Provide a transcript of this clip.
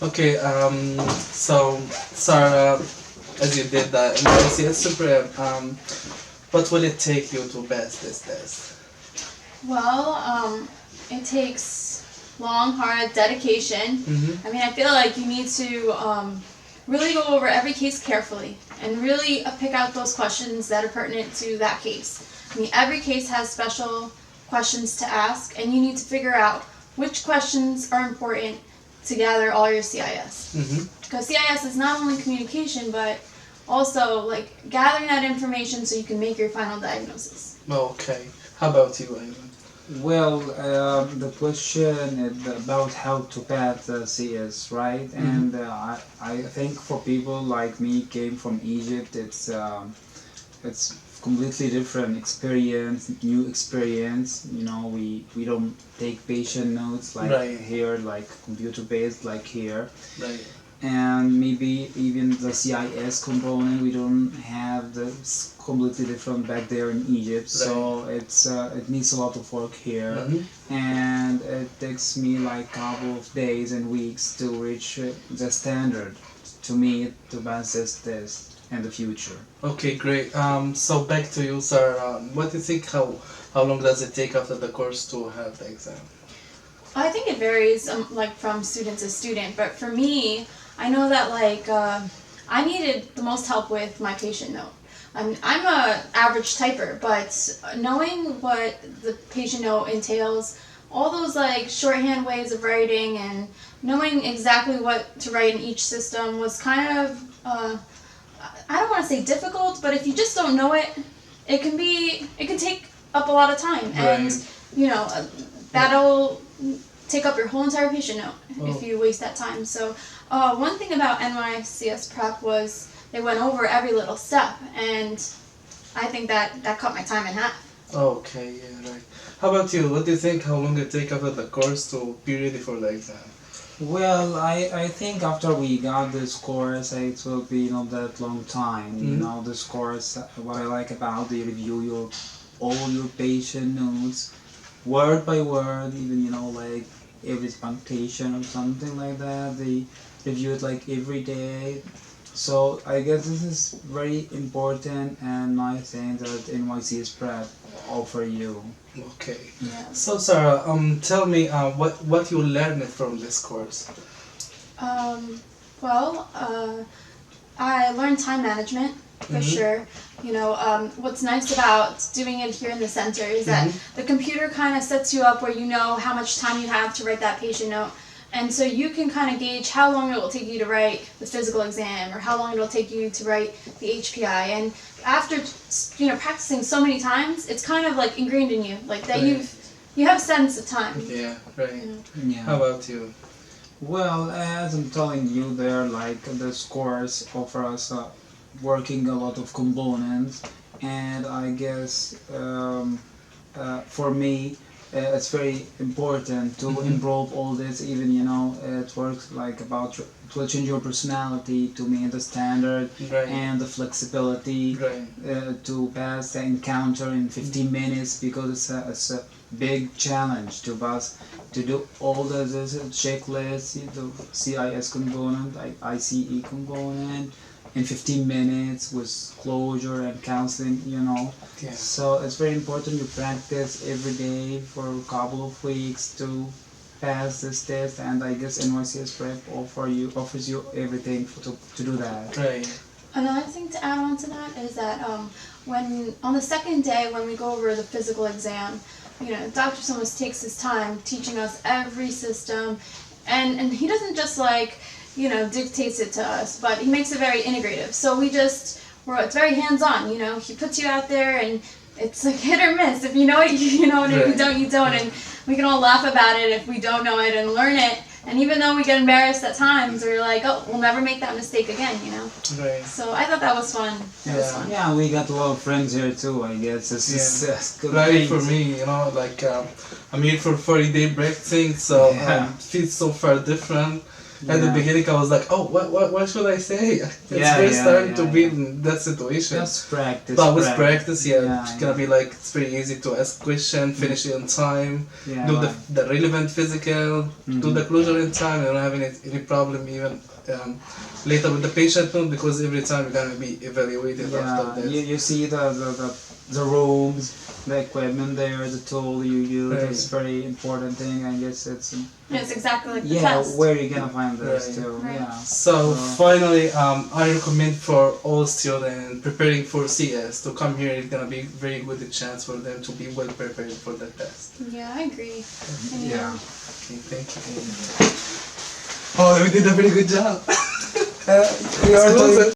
Okay, so Sarah, as you did that NYCSprep, what will it take you to pass this test? Well, it takes long, hard dedication. Mm-hmm. I mean, I feel like you need to really go over every case carefully and really pick out those questions that are pertinent to that case. I mean, every case has special questions to ask, and you need to figure out which questions are important to gather all your CIS. Mm-hmm. Because CIS is not only communication, but also like gathering that information so you can make your final diagnosis. Okay. How about you, Ivan? Well, the question is about how to pass the CS, right? And I think for people like me came from Egypt, it's completely different experience, new experience. You know, we don't take patient notes like Right. here, like computer based like here. Right. And maybe even the CIS component we don't have this completely different back there in Egypt, so it needs a lot of work here. And it takes me like a couple of days and weeks to reach the standard to meet to pass this test in the future. Okay, great. So back to you, sir. What do you think? How long does it take after the course to have the exam? I think it varies, like from student to student. But for me, I know that like I needed the most help with my patient note. I'm a average typer, but knowing what the patient note entails, all those like shorthand ways of writing, and knowing exactly what to write in each system was kind of I don't want to say difficult, but if you just don't know it, it can take up a lot of time, and you know that'll take up your whole entire patient note if you waste that time. So one thing about NYCSprep was they went over every little step, and I think that cut my time in half. Okay, yeah, right. How about you? What do you think? How long it take after the course to be ready for the exam? Well, I think after we got this course, it will be not that long time. You know, this course, what I like about they review all your patient notes, word by word, even, you know, like every punctuation or something like that. They review it like every day. So I guess this is very important and nice thing that NYCSprep offer you. Okay. Yeah. So Sarah, tell me what you learned from this course. Well, I learned time management for sure. You know, what's nice about doing it here in the center is that the computer kind of sets you up where you know how much time you have to write that patient note. And so you can kind of gauge how long it will take you to write the physical exam, or how long it will take you to write the HPI. And after practicing so many times, it's kind of like ingrained in you, like that you have a sense of time. Yeah, right. You know. Yeah. How about you? Well, as I'm telling you there, like this course offer us working a lot of components, and I guess for me it's very important to improve all this. Even it works like about it will change your personality to meet the standard and the flexibility to pass the encounter in 15 minutes, because it's a big challenge to pass to do all the checklists, the CIS component, ICE component in 15 minutes with closure and counseling, Yeah. So it's very important you practice every day for a couple of weeks to pass this test, and I guess NYCSprep offers you everything to do that. Right. Another thing to add on to that is that when on the second day when we go over the physical exam, Dr. Somos takes his time teaching us every system, and he doesn't just dictates it to us, but he makes it very integrative. So it's very hands-on, he puts you out there, and it's like hit or miss. If you know it, you know it. If you don't, you don't. And we can all laugh about it if we don't know it, and learn it. And even though we get embarrassed at times, we're like, oh, we'll never make that mistake again, Right. So I thought that was fun. Yeah, we got a lot of friends here too, I guess. This is good Right, things. for me, I'm here for 40-day break thing, so it feels so far different. At the Yeah. beginning, I was like, oh, what should I say? It's Yeah, first yeah, time yeah, to be yeah. in that situation. Just practice. But with practice, Yeah, it's gonna be like, it's very easy to ask question, finish it on time, yeah, do right. the relevant physical, do the Mhm. closure in time. You don't have any problem even later with the patient note, because every time you're gonna be evaluated after Yeah, this. you see the rooms, the equipment there, the tool you use. Right. That's very important thing. I guess it's It's exactly like the yeah. test. Where you gonna find this Right. too? Right. Yeah. So finally, I recommend for all students preparing for CS to come here. It's gonna be very good chance for them to be well prepared for the test. Yeah, I agree. Yeah. Okay, thank you. Oh, we did a very good job. We are Let's close it.